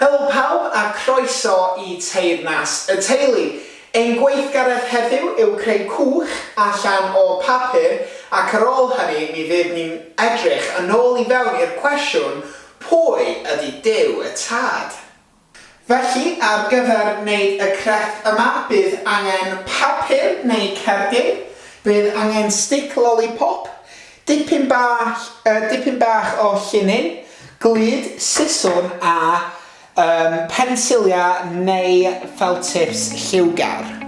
Helo pawb a chroeso I Teyrnas Y Teulu. Ein gweithgaredd heddiw yw creu cwch allan o papur ac ar ôl hynny mi fydd ni'n edrych yn ôl I fewn i'r cwestiwn pwy ydy Duw y Tad? Felly ar gyfer wneud y crefft yma bydd angen papur neu cerdyn, bydd angen stick lollipop, dipyn bach o llinyn, glud, siswrn a pensilia neu feltips lliwgar.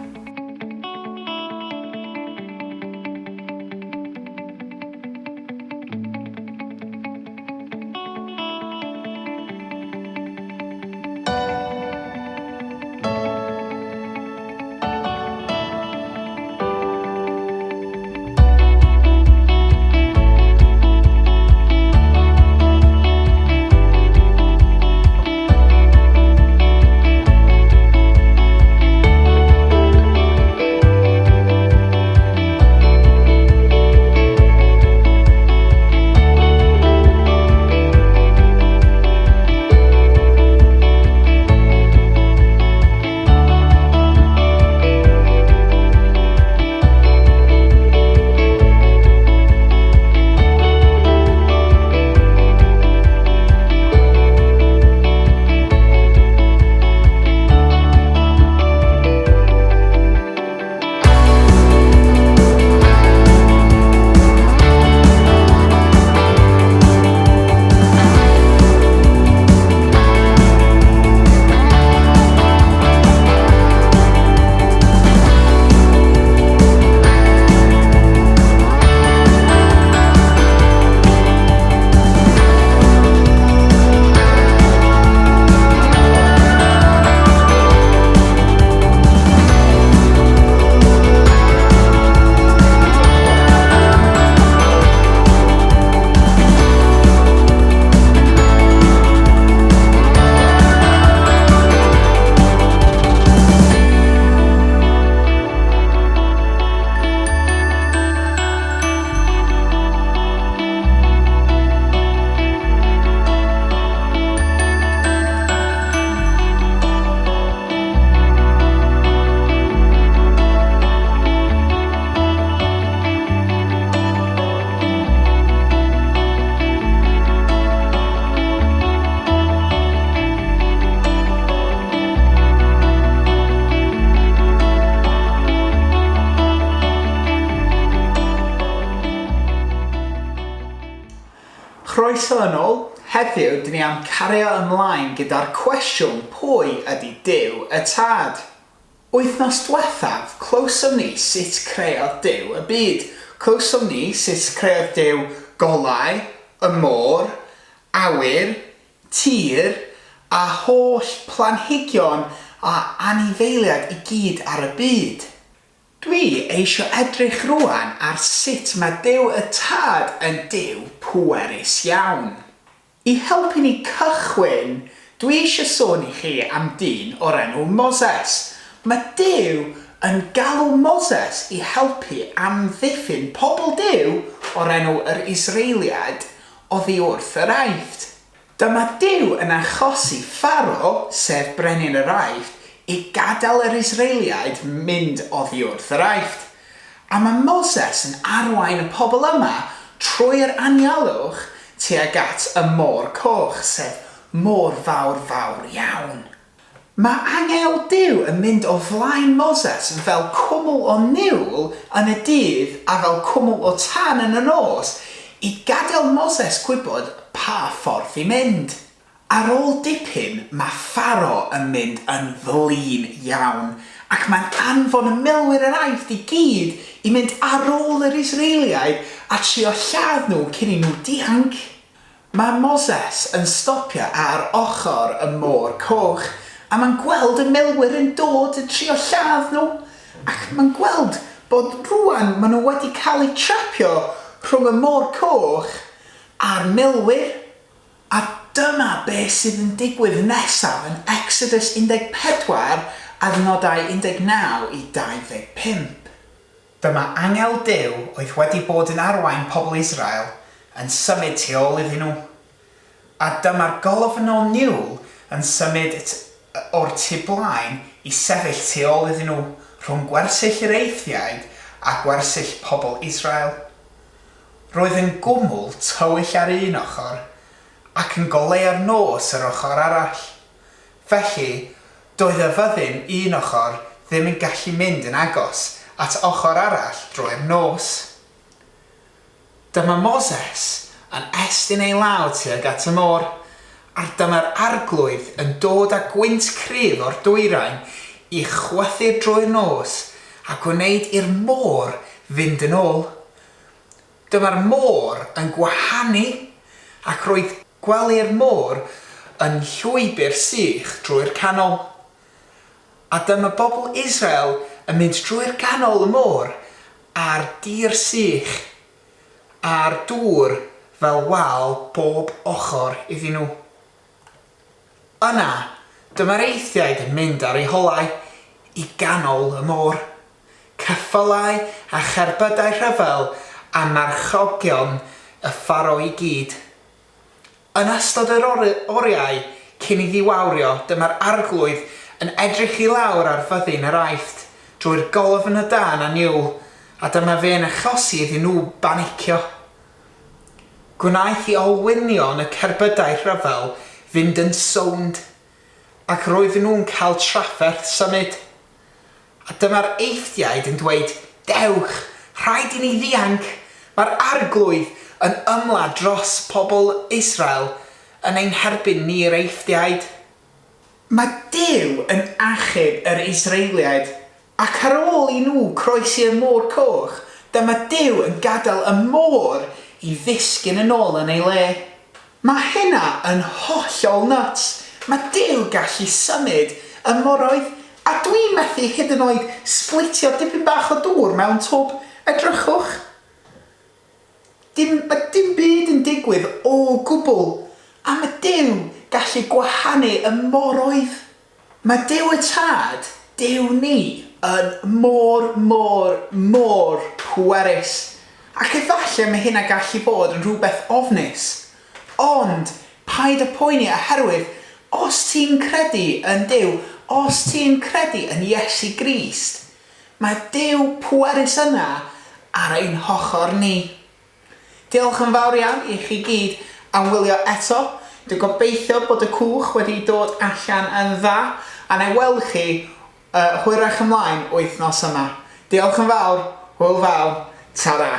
Chroeso yn ôl, heddiw dyn ni am cario ymlaen gyda'r cwestiwn pwy ydy Duw y Tad? Wythnos diwethaf, clywsom ni sut creodd Duw y byd. Clywsom ni sut creodd Duw golau, y môr, awyr, tir a holl planhigion a anifeiliaid I gyd ar y byd. Dwi eisiau edrych rwan ar sut mae Duw y Tad yn Duw pwerus iawn. I helpu ni cychwyn, dwi eisiau sôn I chi am dyn o'r enw Moses. Mae Duw yn galw Moses I helpu amddiffyn pobl Duw o'r enw yr Israeliad oddi wrth yr Aifft. Dyma Duw yn achosi Pharo, sef brenin yr Aifft, I gadael yr Israeliaid mynd oddi wrth yr Aifft. A mae Moses yn arwain y pobl yma trwy'r anialwch tuag at y môr coch, sef môr fawr iawn. Mae angel Duw yn mynd o flaen Moses fel cwmwl o niwl yn y dydd a fel cwmwl o tan yn y nos I gadael Moses gwybod pa ffordd I mynd. Ar ôl dipyn, mae Pharo yn mynd yn flin iawn ac mae'n anfon y milwyr yr Aifft I gyd I mynd ar ôl yr Israeliaid a trio lladd nhw cyn I nhw dianc. Mae Moses yn stopio ar ochr y môr coch a mae'n gweld y milwyr yn dod yn trio lladd nhw ac mae'n gweld bod rwan maen nhw wedi cael eu trapio rhwng y môr coch a'r milwyr. A dyma beth sydd yn digwydd nesaf yn Exodus 14, adnodau 19 I 25. Dyma angel Duw oedd wedi bod yn arwain pobl Israel yn symud tu ôl iddyn nhw. A dyma'r golofn o niwl yn symud o'r tu blaen I sefyll tu ôl iddyn nhw rhwng gwersyll yr eithriaid a gwersyll pobl Israel. Roedd yn gwmwl tywyll ar un ochr ac yn goleu'r nos yr ochr arall. Felly, doedd y fyddin un ochr ddim yn gallu mynd yn agos at ochr arall drwy'r nos. Dyma Moses yn estyn ei law tuag at y môr, a dyma'r arglwydd yn dod â gwynt cryf o'r dwyrain I chwythu drwy'r nos a gwneud i'r môr fynd yn ôl. Dyma'r môr yn gwahanu ac roedd gwely'r môr yn llwybr sych drwy'r canol. A dyma bobl Israel yn mynd drwy'r canol y môr a'r dir sych a'r dŵr fel wal bob ochr iddyn nhw. Yna, dyma'r eithriaid yn mynd ar eu holau I ganol y môr. Ceffylau a cherbydau rhyfel a marchogion y pharo I gyd. Yn ystod yr oriau cyn I ddiwawrio, dyma'r arglwydd yn edrych I lawr ar fyddin yr aifft drwy'r golofn y dan a niwl, a dyma fe yn achosi iddyn nhw banicio. Gwnaeth I olwynion y cerbydau rhyfel fynd yn sownd, ac roedden nhw'n cael trafferth symud. A dyma'r eithriaid yn dweud, Dewch, rhaid I ni ddianc, mae'r arglwydd yn ymladd dros pobl Israel yn ein herbyn ni'r eithriaid. Mae Duw yn achub yr Israeliaid, ac ar ôl I nhw croesi'r môr coch, dyma Duw yn gadael y môr I ddisgyn yn ôl yn ei le. Mae hynna yn hollol nuts. Mae Duw gallu symud y moroedd, a dwi'n methu hyd yn oed splitio dipyn bach o dŵr mewn tŵb edrychwch. Dim byd yn digwydd o gwbl, a mae Duw gallu gwahanu y moroedd. Mae Duw y Tad, Duw ni, yn mor pwerus. Ac efallai mae hynna gallu bod yn rhywbeth ofnus. Ond, paid y poeni oherwydd, os ti'n credu yn Duw, os ti'n credu yn Iesu Grist, mae Duw pwerus yna ar ein hochor ni. Diolch yn fawr iawn I chi gyd am wylio eto. Dwi'n gobeithio bod y cwch wedi dod allan yn dda, a na I weld chi hwyrach ymlaen wythnos yma. Diolch yn fawr, hwyl fawr, ta-ra.